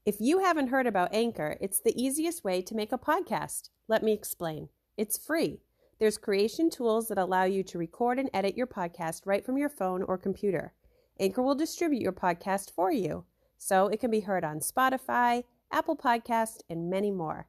If you haven't heard about Anchor, it's the easiest way to make a podcast. Let me explain. It's free. There's creation tools that allow you to record and edit your podcast right from your phone or computer. Anchor will distribute your podcast for you, so it can be heard on Spotify, Apple Podcast, and many more.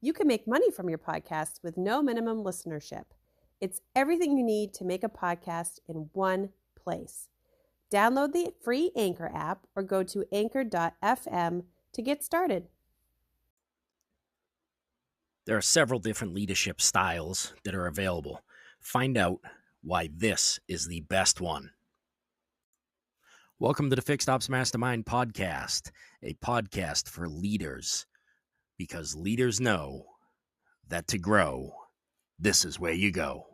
You can make money from your podcast with no minimum listenership. It's everything you need to make a podcast in one place. Download the free Anchor app or go to anchor.fm to get started. There are several different leadership styles that are available. Find out why this is the best one. Welcome to the Fixed Ops Mastermind podcast, a podcast for leaders, because leaders know that to grow, this is where you go.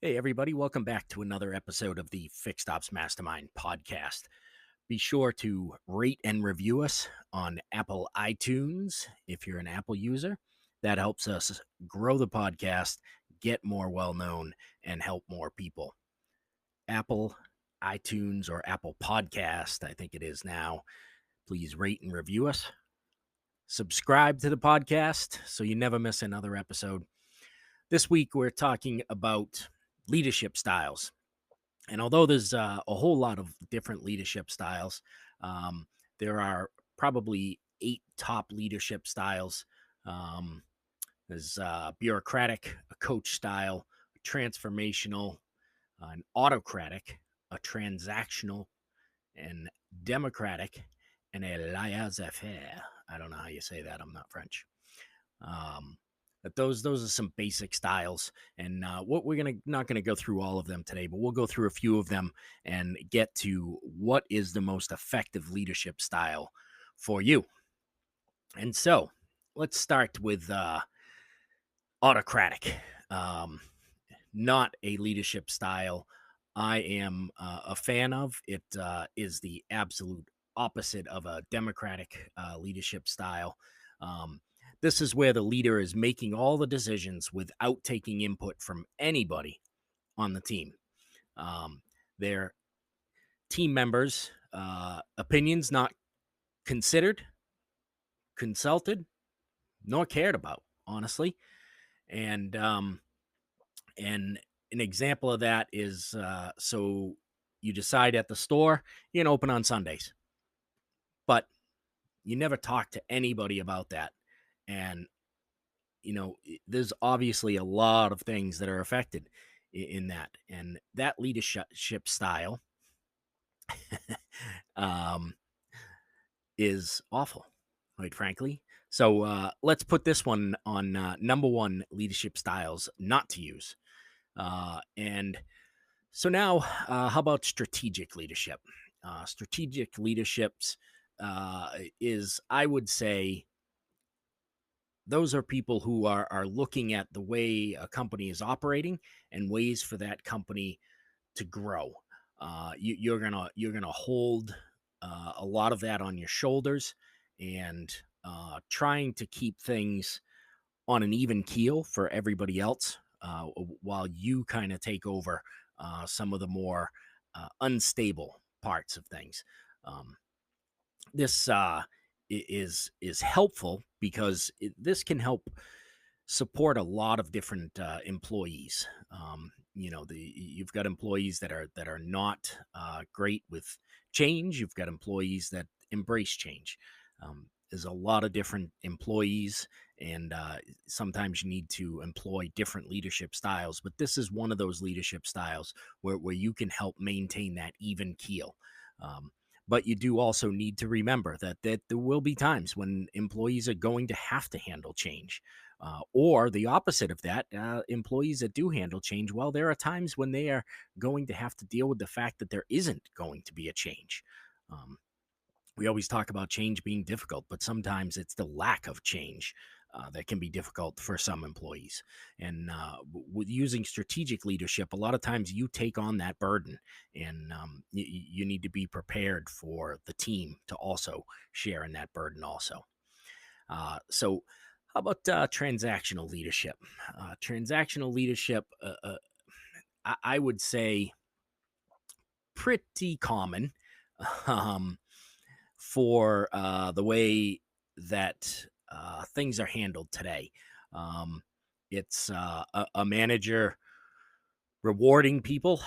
Hey, everybody. Welcome back to another episode of the Fixed Ops Mastermind podcast. Be sure to rate and review us on Apple iTunes if you're an Apple user. That helps us grow the podcast, get more well-known, and help more people. Apple iTunes or Apple Podcast, I think it is now. Please rate and review us. Subscribe to the podcast so you never miss another episode. This week, we're talking about leadership styles. And although there's a whole lot of different leadership styles, there are probably 8 top leadership styles. There's bureaucratic, a coach style, a transformational, an autocratic, a transactional, and democratic, and a laissez-faire. I don't know how you say that. I'm not French. But those are some basic styles, and what we're not gonna go through all of them today, but we'll go through a few of them and get to what is the most effective leadership style for you. And so let's start with autocratic. Not a leadership style I am a fan of. It is the absolute opposite of a democratic leadership style. This is where the leader is making all the decisions without taking input from anybody on the team. Their team members' opinions not considered, consulted, nor cared about, honestly. And an example of that is so you decide at the store you're gonna open on Sundays, but you never talk to anybody about that. And there's obviously a lot of things that are affected in that, and that leadership style is awful, quite frankly. So let's put this one on number 1 leadership styles not to use. And so now, how about strategic leadership? Strategic leaderships is, I would say, those are people who are looking at the way a company is operating and ways for that company to grow. You're gonna hold a lot of that on your shoulders, and trying to keep things on an even keel for everybody else, while you kind of take over some of the more unstable parts of things. This is helpful because this can help support a lot of different employees. You've got employees that are not great with change. You've got employees that embrace change. There's a lot of different employees, and sometimes you need to employ different leadership styles. But this is one of those leadership styles where you can help maintain that even keel. But you do also need to remember that there will be times when employees are going to have to handle change. Or the opposite of that, employees that do handle change, well, there are times when they are going to have to deal with the fact that there isn't going to be a change. We always talk about change being difficult, but sometimes it's the lack of change that can be difficult for some employees. And with using strategic leadership, a lot of times you take on that burden, and you need to be prepared for the team to also share in that burden also. So How about transactional leadership? Transactional leadership, I would say, pretty common um, for the way that things are handled today. Um, it's a manager rewarding people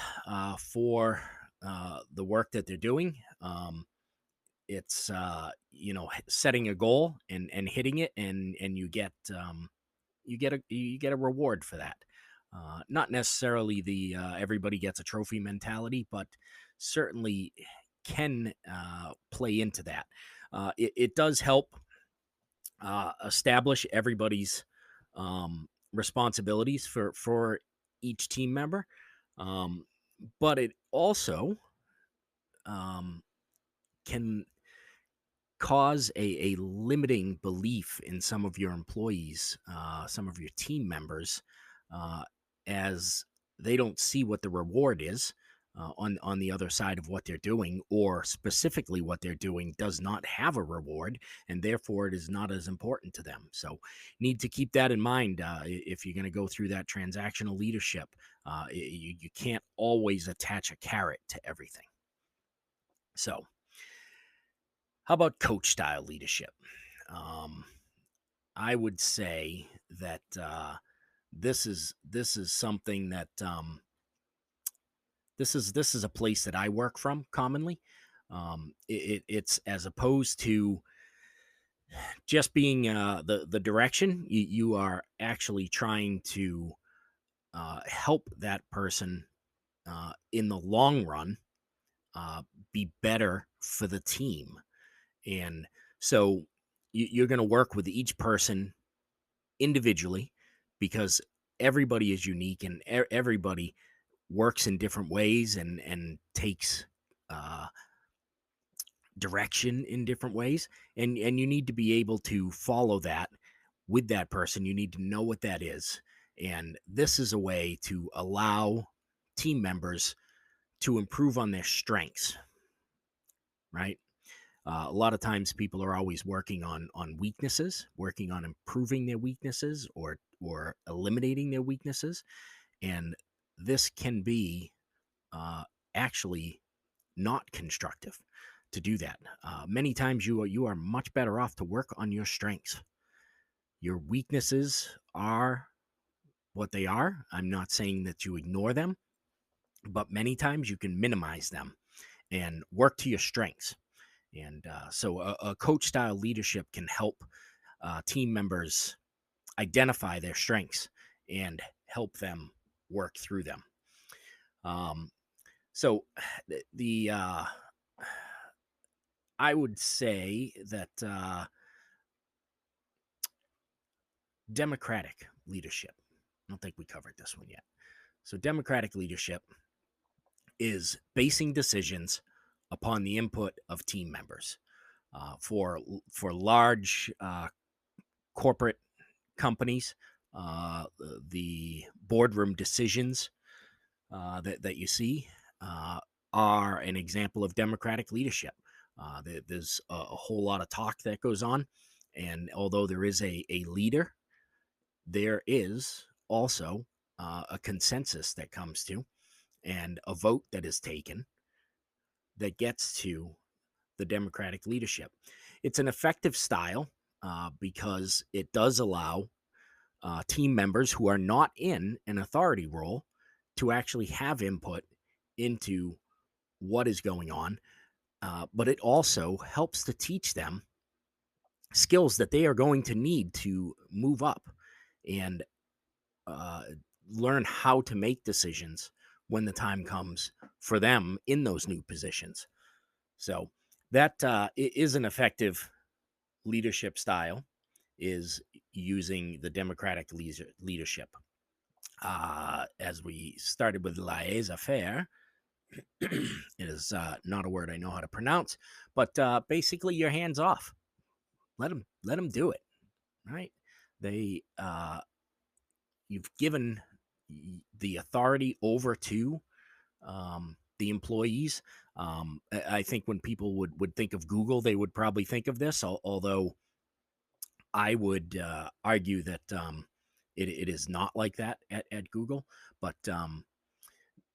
for the work that they're doing. It's setting a goal and hitting it, and you get a reward for that. Not necessarily the everybody gets a trophy mentality, but certainly can play into that. It does help establish everybody's responsibilities for each team member, um, but it also um, can cause a limiting belief in some of your employees, some of your team members, uh, as they don't see what the reward is on the other side of what they're doing, or specifically what they're doing does not have a reward, and therefore it is not as important to them. So, need to keep that in mind if you're going to go through that transactional leadership. You can't always attach a carrot to everything. So, how about coach style leadership? Um, I would say that this is something that this is a place that I work from commonly. It's as opposed to just being the direction. You are actually trying to help that person in the long run uh, be better for the team. And so you're going to work with each person individually, because everybody is unique, and everybody works in different ways and takes uh, direction in different ways, and you need to be able to follow that with that person. You need to know what that is, and this is a way to allow team members to improve on their strengths, right? A lot of times people are always working on weaknesses, working on improving their weaknesses, or eliminating their weaknesses, and this can be actually not constructive to do that. Many times you are much better off to work on your strengths. Your weaknesses are what they are. I'm not saying that you ignore them, but many times you can minimize them and work to your strengths. And so a coach style leadership can help team members identify their strengths and help them work through them. Um, so the I would say that democratic leadership. I don't think we covered this one yet. So democratic leadership is basing decisions upon the input of team members. For large corporate companies, the boardroom decisions that you see are an example of democratic leadership. There's a whole lot of talk that goes on, and although there is a leader, there is also a consensus that comes to, and a vote that is taken that gets to the democratic leadership. It's an effective style because it does allow team members who are not in an authority role to actually have input into what is going on. But it also helps to teach them skills that they are going to need to move up and uh, learn how to make decisions when the time comes for them in those new positions. So that is an effective leadership style, is using the democratic leadership. As we started with laissez-faire, it is not a word I know how to pronounce, but basically your hands off. Let them do it. Right? They You've given the authority over to the employees. I think when people would think of Google, they would probably think of this, although I would argue that it is not like that at Google, but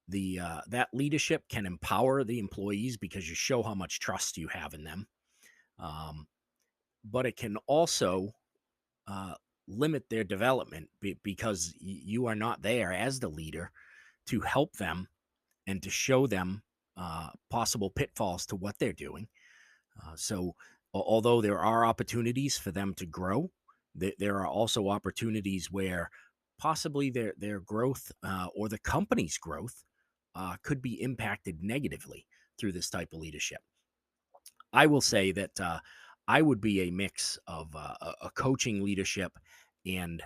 the that leadership can empower the employees because you show how much trust you have in them. Um, but it can also uh, limit their development because you are not there as the leader to help them and to show them possible pitfalls to what they're doing. So, although there are opportunities for them to grow, there are also opportunities where possibly their growth or the company's growth could be impacted negatively through this type of leadership. I will say that I would be a mix of a coaching leadership and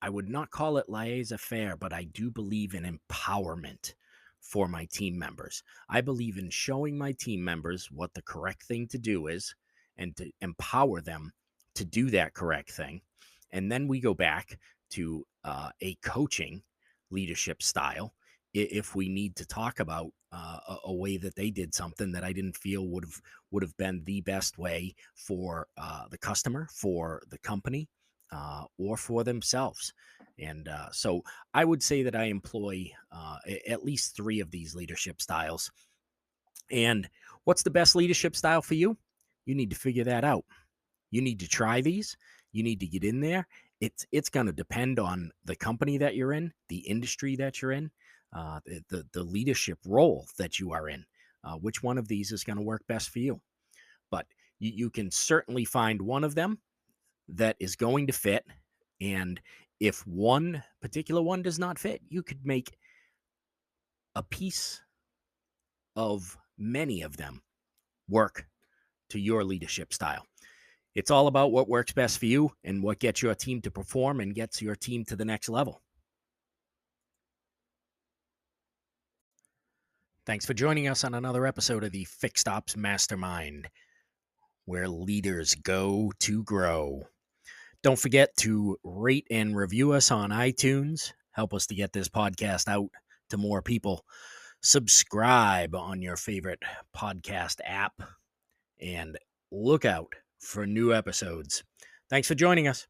I would not call it laissez-faire, but I do believe in empowerment for my team members. I believe in showing my team members what the correct thing to do is and to empower them to do that correct thing. And then we go back to a coaching leadership style if we need to talk about a way that they did something that I didn't feel would have been the best way for the customer, for the company, or for themselves. And so I would say that I employ at least three of these leadership styles. And what's the best leadership style for you? You need to figure that out. You need to try these. You need to get in there. It's going to depend on the company that you're in, the industry that you're in, the leadership role that you are in. Which one of these is going to work best for you? But you can certainly find one of them that is going to fit. And if one particular one does not fit, you could make a piece of many of them work to your leadership style. It's all about what works best for you and what gets your team to perform and gets your team to the next level. Thanks for joining us on another episode of the Fixed Ops Mastermind, where leaders go to grow. Don't forget to rate and review us on iTunes. Help us to get this podcast out to more people. Subscribe on your favorite podcast app and look out for new episodes. Thanks for joining us.